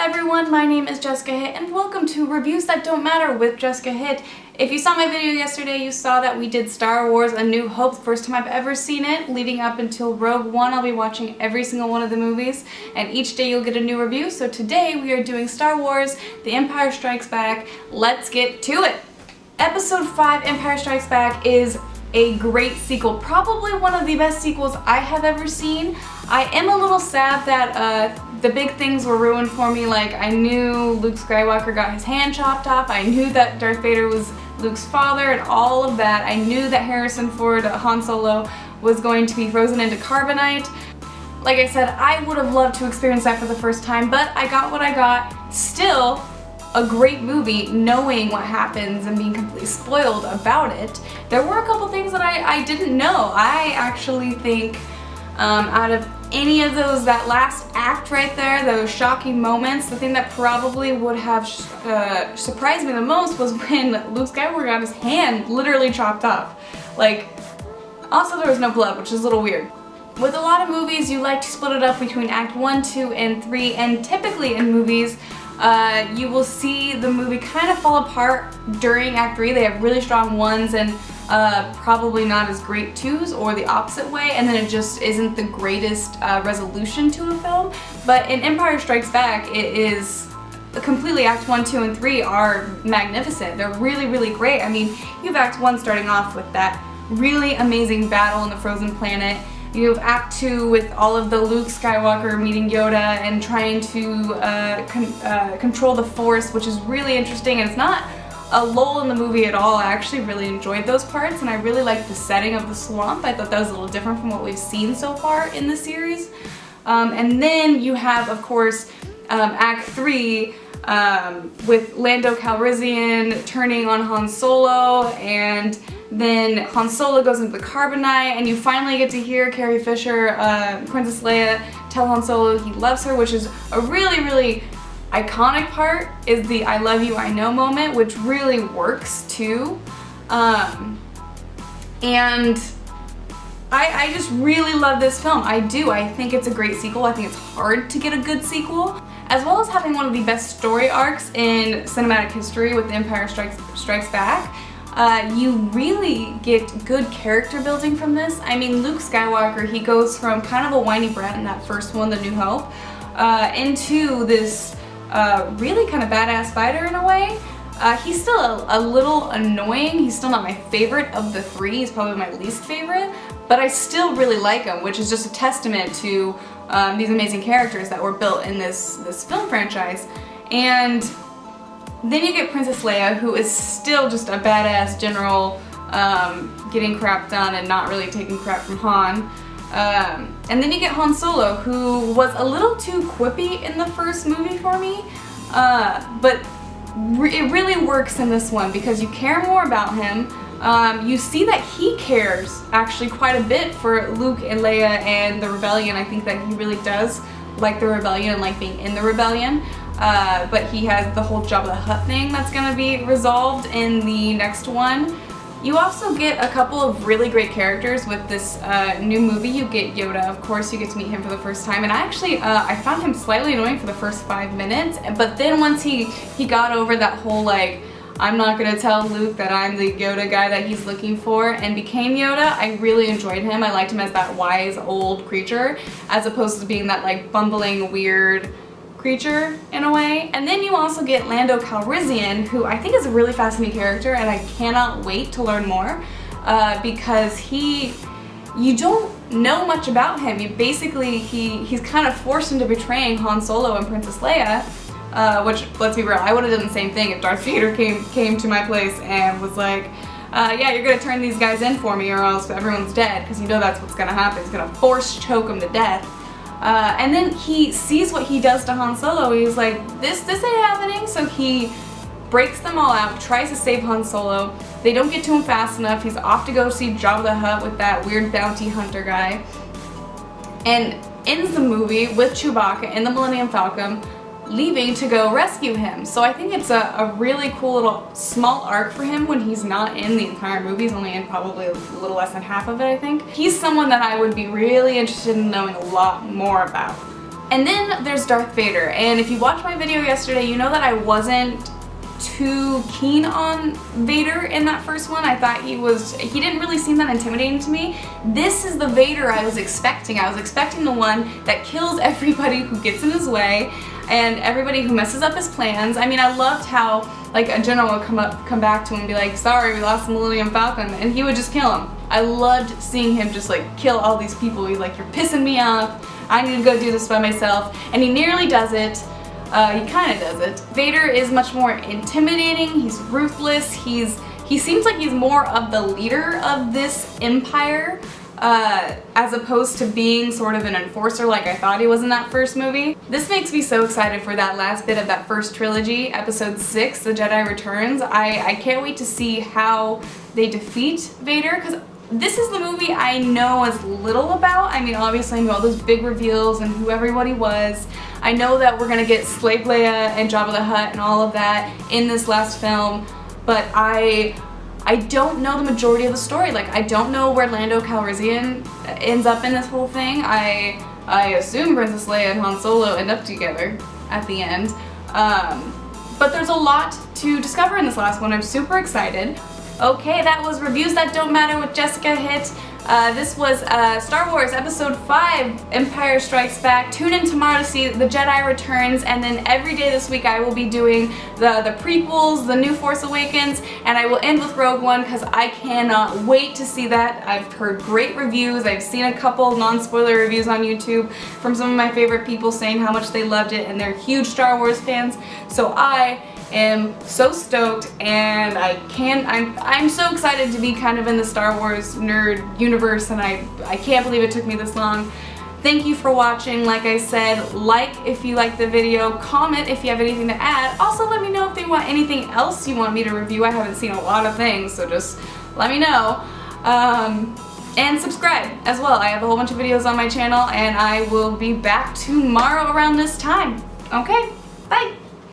everyone, my name is Jessica Hitt and welcome to Reviews That Don't Matter with Jessica Hitt. If you saw my video yesterday, you saw that we did Star Wars A New Hope, the first time I've ever seen it. Leading up until Rogue One, I'll be watching every single one of the movies, and each day you'll get a new review. So today we are doing Star Wars The Empire Strikes Back. Let's get to it! Episode 5, Empire Strikes Back, is a great sequel, probably one of the best sequels I have ever seen. I am a little sad that the big things were ruined for me. Like, I knew Luke Skywalker got his hand chopped off, I knew that Darth Vader was Luke's father and all of that. I knew that Harrison Ford, Han Solo, was going to be frozen into carbonite. Like I said, I would have loved to experience that for the first time, but I got what I got. Still a great movie, knowing what happens and being completely spoiled about it. There were a couple things that I didn't know. I actually think out of any of those, that last act right there, those shocking moments, the thing that probably would have surprised me the most was when Luke Skywalker got his hand literally chopped off. Like, also there was no blood, which is a little weird. With a lot of movies, you like to split it up between Act 1, 2, and 3, and typically in movies, you will see the movie kind of fall apart during Act 3. They have really strong 1s and probably not as great 2s, or the opposite way, and then it just isn't the greatest resolution to a film. But in Empire Strikes Back, it is completely Act 1, 2, and 3 are magnificent. They're really, really great. I mean, you have Act 1 starting off with that really amazing battle on the frozen planet. You have Act 2 with all of the Luke Skywalker meeting Yoda and trying to control the Force, which is really interesting, and it's not a lull in the movie at all. I actually really enjoyed those parts, and I really liked the setting of the swamp. I thought that was a little different from what we've seen so far in the series. And then you have, of course, Act 3 with Lando Calrissian turning on Han Solo, and then Han Solo goes into the carbonite, and you finally get to hear Carrie Fisher, Princess Leia, tell Han Solo he loves her, which is a really, really iconic part, is the "I love you, I know" moment, which really works too. And I just really love this film. I do. I think it's a great sequel. I think it's hard to get a good sequel. As well as having one of the best story arcs in cinematic history with The Empire Strikes Back. You really get good character building from this. I mean, Luke Skywalker, he goes from kind of a whiny brat in that first one, The New Hope, into this really kind of badass fighter in a way. He's still a little annoying. He's still not my favorite of the three. He's probably my least favorite, but I still really like him, which is just a testament to these amazing characters that were built in this film franchise. And then you get Princess Leia, who is still just a badass general, getting crap done and not really taking crap from Han. And then you get Han Solo, who was a little too quippy in the first movie for me, but it really works in this one because you care more about him. You see that he cares actually quite a bit for Luke and Leia and the rebellion. I think that he really does like the rebellion and like being in the rebellion. But he has the whole Jabba the Hutt thing that's going to be resolved in the next one. You also get a couple of really great characters with this new movie. You get Yoda, of course, you get to meet him for the first time, and I actually I found him slightly annoying for the first 5 minutes, but then once he got over that whole, like, I'm not gonna tell Luke that I'm the Yoda guy that he's looking for, and became Yoda, I really enjoyed him. I liked him as that wise old creature, as opposed to being that, like, bumbling, weird creature in a way. And then you also get Lando Calrissian, who I think is a really fascinating character, and I cannot wait to learn more, because you don't know much about him. You basically, he's kind of forced into betraying Han Solo and Princess Leia, which, let's be real, I would have done the same thing if Darth Vader came to my place and was like, yeah, you're gonna turn these guys in for me or else everyone's dead, because you know that's what's gonna happen. He's gonna force choke them to death. And then he sees what he does to Han Solo. He's like, this ain't happening. So he breaks them all out, tries to save Han Solo. They don't get to him fast enough. He's off to go see Jabba the Hutt with that weird bounty hunter guy, and ends the movie with Chewbacca and the Millennium Falcon leaving to go rescue him. So I think it's a really cool little small arc for him when he's not in the entire movie. He's only in probably a little less than half of it, I think. He's someone that I would be really interested in knowing a lot more about. And then there's Darth Vader, and if you watched my video yesterday, you know that I wasn't too keen on Vader in that first one. I thought he didn't really seem that intimidating to me. This is the Vader I was expecting. I was expecting the one that kills everybody who gets in his way and everybody who messes up his plans. I mean, I loved how like a general would come back to him and be like, sorry, we lost the Millennium Falcon, and he would just kill him. I loved seeing him just like kill all these people. He's like, you're pissing me off, I need to go do this by myself, and he nearly does it. He kind of does it. Vader is much more intimidating, he's ruthless, he seems like he's more of the leader of this empire, as opposed to being sort of an enforcer like I thought he was in that first movie. This makes me so excited for that last bit of that first trilogy, episode 6, The Jedi Returns. I can't wait to see how they defeat Vader, because this is the movie I know as little about. I mean, obviously I know all those big reveals and who everybody was. I know that we're gonna get Slave Leia and Jabba the Hutt and all of that in this last film, but I don't know the majority of the story. Like, I don't know where Lando Calrissian ends up in this whole thing. I assume Princess Leia and Han Solo end up together at the end. But there's a lot to discover in this last one. I'm super excited. Okay, that was Reviews That Don't Matter with Jessica Hitt. This was Star Wars Episode 5, Empire Strikes Back. Tune in tomorrow to see The Jedi Returns, and then every day this week I will be doing the prequels, the new Force Awakens, and I will end with Rogue One because I cannot wait to see that. I've heard great reviews. I've seen a couple non-spoiler reviews on YouTube from some of my favorite people saying how much they loved it, and they're huge Star Wars fans, so I am so stoked, and I'm so excited to be kind of in the Star Wars nerd universe, and I can't believe it took me this long. Thank you for watching. Like I said, like if you like the video, comment if you have anything to add. Also, let me know if you want anything else you want me to review. I haven't seen a lot of things, so just let me know. And subscribe as well. I have a whole bunch of videos on my channel, and I will be back tomorrow around this time. Okay, bye!